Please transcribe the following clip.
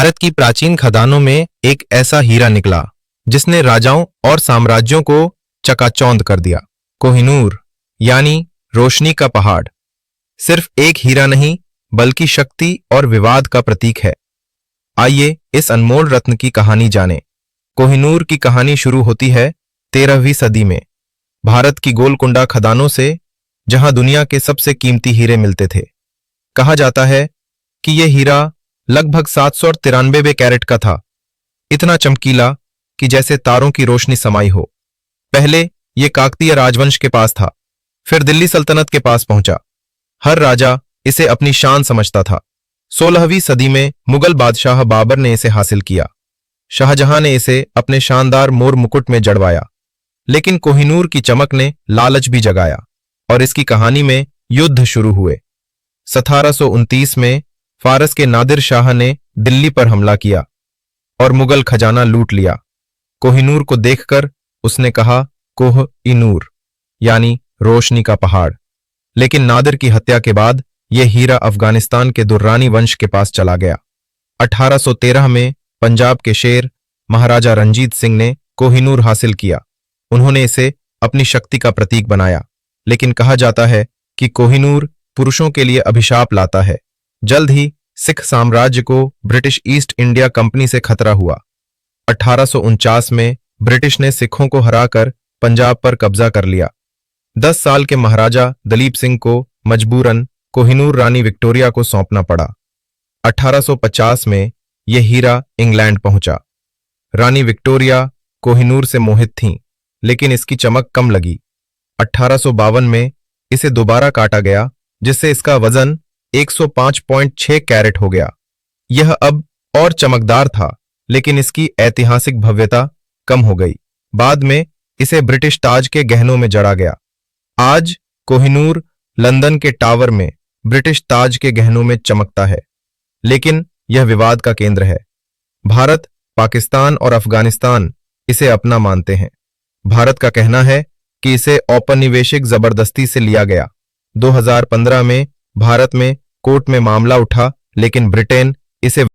भारत की प्राचीन खदानों में एक ऐसा हीरा निकला जिसने राजाओं और साम्राज्यों को चकाचौंध कर दिया। कोहिनूर यानी रोशनी का पहाड़ सिर्फ एक हीरा नहीं बल्कि शक्ति और विवाद का प्रतीक है। आइए इस अनमोल रत्न की कहानी जानें। कोहिनूर की कहानी शुरू होती है 13वीं सदी में भारत की गोलकुंडा खदानों से, जहां दुनिया के सबसे कीमती हीरे मिलते थे। कहा जाता है कि यह हीरा लगभग 793 कैरेट का था, इतना चमकीला कि जैसे तारों की रोशनी समाई हो। पहले यह काकतीय राजवंश के पास था, फिर दिल्ली सल्तनत के पास पहुंचा। हर राजा इसे अपनी शान समझता था। 16वीं सदी में मुगल बादशाह बाबर ने इसे हासिल किया। शाहजहां ने इसे अपने शानदार मोर मुकुट में जड़वाया। लेकिन कोहिनूर की चमक ने लालच भी जगाया और इसकी कहानी में युद्ध शुरू हुए। 1729 में फारस के नादिर शाह ने दिल्ली पर हमला किया और मुगल खजाना लूट लिया। कोहिनूर को देखकर उसने कहा, कोह ई नूर यानी रोशनी का पहाड़। लेकिन नादिर की हत्या के बाद यह हीरा अफगानिस्तान के दुर्रानी वंश के पास चला गया। 1813 में पंजाब के शेर महाराजा रंजीत सिंह ने कोहिनूर हासिल किया। उन्होंने इसे अपनी शक्ति का प्रतीक बनाया। लेकिन कहा जाता है कि कोहिनूर पुरुषों के लिए अभिशाप लाता है। जल्द ही सिख साम्राज्य को ब्रिटिश ईस्ट इंडिया कंपनी से खतरा हुआ। 1849 में ब्रिटिश ने सिखों को हराकर पंजाब पर कब्जा कर लिया। 10 साल के महाराजा दलीप सिंह को मजबूरन कोहिनूर रानी विक्टोरिया को सौंपना पड़ा। 1850 में यह हीरा इंग्लैंड पहुंचा। रानी विक्टोरिया कोहिनूर से मोहित थीं, लेकिन इसकी चमक कम लगी। 1852 में इसे दोबारा काटा गया, जिससे इसका वजन 105.6 कैरेट हो गया। यह अब और चमकदार था, लेकिन इसकी ऐतिहासिक भव्यता कम हो गई। बाद में इसे ब्रिटिश ताज के गहनों में जड़ा गया। आज कोहिनूर लंदन के टावर में ब्रिटिश ताज के गहनों में चमकता है, लेकिन यह विवाद का केंद्र है। भारत, पाकिस्तान और अफगानिस्तान इसे अपना मानते हैं। भारत का कहना है कि इसे औपनिवेशिक जबरदस्ती से लिया गया। 2015 में भारत में कोर्ट में मामला उठा, लेकिन ब्रिटेन इसे